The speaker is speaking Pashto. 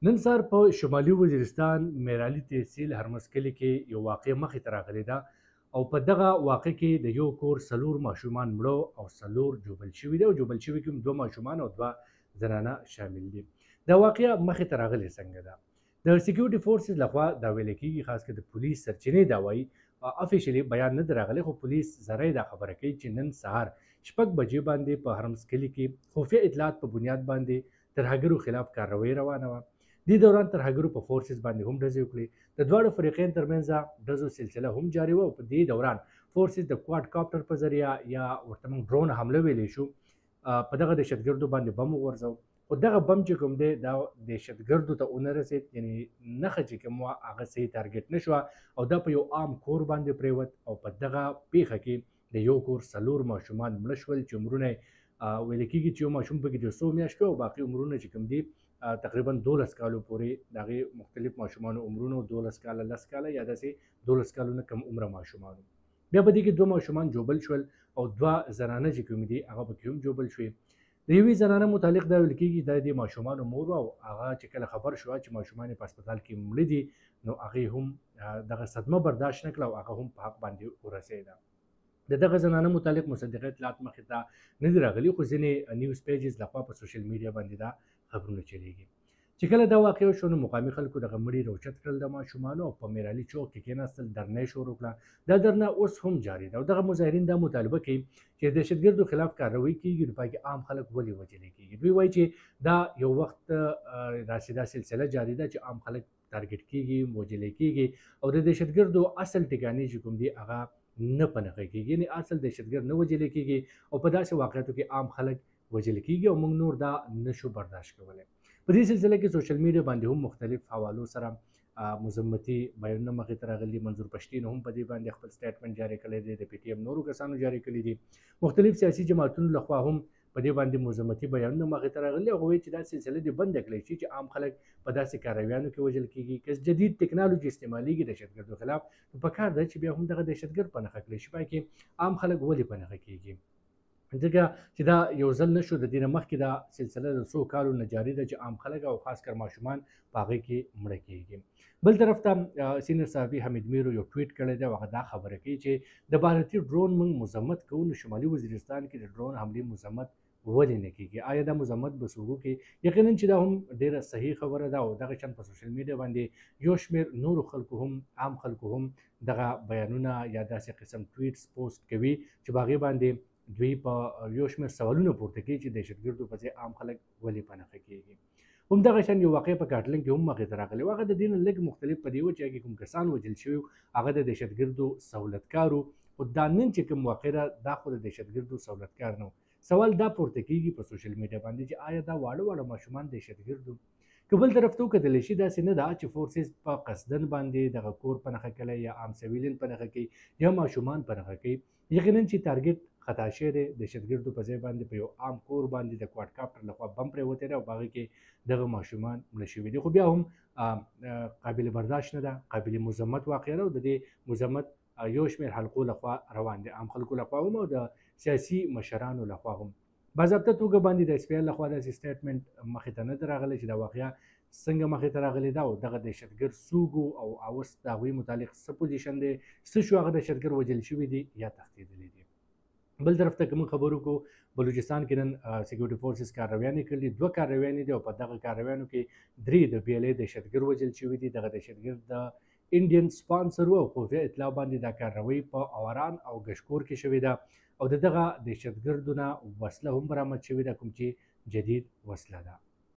نن سهار په شمالي وزیرستان میرالي تحصیل هرمسکلي کې یو واقعه مخې ته راغلې ده او په دغه واقع کې د یو کور څلور ماشومان مړه او څلور ژوبل شوي دي او ژوبل شوي کې هم دوه ماشومان او دوه زنانه شامل دي. دا واقعه مخې ته راغلې څنګه ده؟ د سکیورټي فورسز لخوا دا ویل کېږي، خاص کر د پولیس سرچینې دا وایي، افیشلی بیان نه دی راغلی، خو پولیس زری دا خبره کوي چې نن سهار 6 بجې باندې په هرمسکلي کې خفیه اطلاعات په بنیاد باندې ترهګرو خلاف کاروایی روانه وه. دې دوران ترهګرو په فورسز باندې هم ډزې وکړې. د دواړو فریقین ترمنځ ډزو سلسله هم جاري وه او په دې دوران فورسز د کواد کاپټر په ذریعه یا ورته موږ ډرون حمله ویلی شو په دغه دهشتګردو باندې بم وغورځو، خو دغه بم چې کوم دی دا دهشتګردو ته ونه رسېد، یعنې نښه چې کوم وه هغه صحیح ټارګېټ نه شوه او دا په یو عام کور باندې پرېوت او په دغه پیښه کې د یو کور څلور ماشومان مړه شول چې عمرونه ویل کېږي چې یو ماشوم پکې د 100 میاشتو او باقي عمرونه چې کوم دي تقریبا 12 کالو پورې د هغې مختلف ماشومانو عمرونو 12 کاله 10 کاله یا داسې 12 کالو نه کم عمره ماشومانو. بیا په دې کې دوه ماشومان ژوبل شول او دوه زنانه چې کومې دي هغه پکې هم ژوبل شوې. د یوې زنانه متعلق دا ویل کېږي دا د ماشومانو مور وه او هغه چې کله خبر شوه چې ماشومان یې په هسپتال کې مړه دي نو هغې هم دغه صدمه برداشت نه کړه او هغه هم په حق باندې ورسېده. د دغه زنانه متعلق مصدقه اطلاعات مخې ته نه دي راغلي، خو ځینې نیوز پیجز لخوا په سوشل میډیا باندې دا خبرونه چلیږي. چې کله دا واقع وشو نو مقامي خلکو دغه مړي راوچت کړل د ماشومانو او په میرالي چوک کې کېناستل، درنه یې شروع کړه. دا درنه اوس هم جاري ده او دغه مظاهرین دا مطالبه کوي چې د دهشتګردو خلاف کاروایی کېږي نو په کې عام خلک ولې وژلې کېږي. دوی وایي چې دا یو وخت داسې دا سلسله جاري ده چې عام خلک ټارګېټ کېږي، وژلې کېږي او د دهشتګردو اصل ټکانې چې کوم دي هغه نه په نښه کېږي، یعنې اصل دهشتګرد نه وژلې کېږي او په داسې واقعاتو کې عام خلک وژل کېږي او موږ نور دا نشو برداشت کولی. په دې سلسله کې سوشل میډیا باندې هم مختلف حوالو سره مذمتي بیانونه مخې ته راغلي. منظور پښتین هم په دې باندې خپل سټیټمنټ جاری کړی دی، د پی ټي ایم نورو کسانو جاری کړي دي. مختلف سیاسي جماعتونو لخوا هم په دې باندې مذمتي بیانونه مخې ته راغلي او وایي چې دا سلسله دې بنده کړی شي چې عام خلک په داسې کارویانو کې وژل کېږي. که جدید ټکنالوژي استعمالیږي دهشتګردو خلاف نو پکار ده چې بیا هم دغه دهشتګرد په نښه کړی شي. په کې عام خلک ولې په نښه کېږي؟ ځکه چې دا یو ځل نشو، د دې نه مخکې دا سلسله د 100 کالو نه جاري ده چې عام خلک او خاص کر ماشومان په هغې کې مړه کېږي. بل طرف ته سینیر صحافي حمید میرو یو ټویټ کړی دی او هغه دا خبره کوي چې د بھارتي ډرون موږ مذمت کوو نو شمالي وزیرستان کې د ډرون حملې مذمت ولې نه کېږي؟ آیا دا مذمت به څوک وکړي؟ یقینا چې دا هم ډیره صحیح خبره ده او دغه شان په سوشل میډیا باندې یو شمېر نورو خلکو هم عام خلکو هم دغه بیانونه یا داسې قسم ټویټس پوسټ کوي چې په هغې باندې دوی په یو شمېر سوالونه پورته کوي چې دهشتګردو په ځای عام خلک ولې په نښه کېږي. همدغه شان یو واقع په کاټلن کې هم مخې ته راغلی و، هغه د دې نه لږ مختلف په دې و چې هغې کوم کسان وژل شوي هغه د دهشتګردو سهولتکار و، خو دا نن چې کوم واقع ده دا خو د دهشتګردو سهولتکار نه و. سوال دا پورته کېږي په سوشل میډیا باندې چې آیا دا واړه واړه ماشومان دهشتګرد وو؟ که بل طرف ته وکتلی شي داسې نه ده چې فورسز په قصدن باندې دغه کور په نښه کړی یا عام سویلین په نښه کوي یا ماشومان په نښه کوي. یقینا چې ټارګېټ خطا شوی دی، دهشتګردو په ځای باندې په یو عام کور باندې د کواد کاپټر لخوا بم پرېوتی دی او په هغې کې دغه ماشومان مړه شوي دي. خو بیا هم قابل برداشت نه ده، قابل مذمت واقعه ده او د دې مذمت یو شمېر حلقو لخوا روان دی، عام خلکو لخوا هم او د سیاسي مشرانو لخوا هم. باضابطه توګه باندې د اس پی ایل لخوا داسې سټیټمنټ مخې ته نه دی راغلی چې دا واقعه څنګه مخې ته راغلی ده او دغه دهشتګرد څوک او اوس د هغوی متعلق څه پوزیشن دی، څه شو هغه دهشتګرد وژل شوي دي یا تښتېدلي دي. بل طرف ته که موږ خبرو کوو بلوچستان کې نن سکیورټي فورسز کارویانې کړلي، 2 کارویانې دي او په دغه کارویانو کې 3 د بي ال اې دهشتګرد وژل شوي دي. دغه دهشتګرد د انډین سپانسر و او خفیه اطلاع باندې دا کاروی په اوران او ګشکور کې شوې ده او د دغه دهشتګردو نه وسله هم برآمد شوې ده کوم چې جدید وسله ده.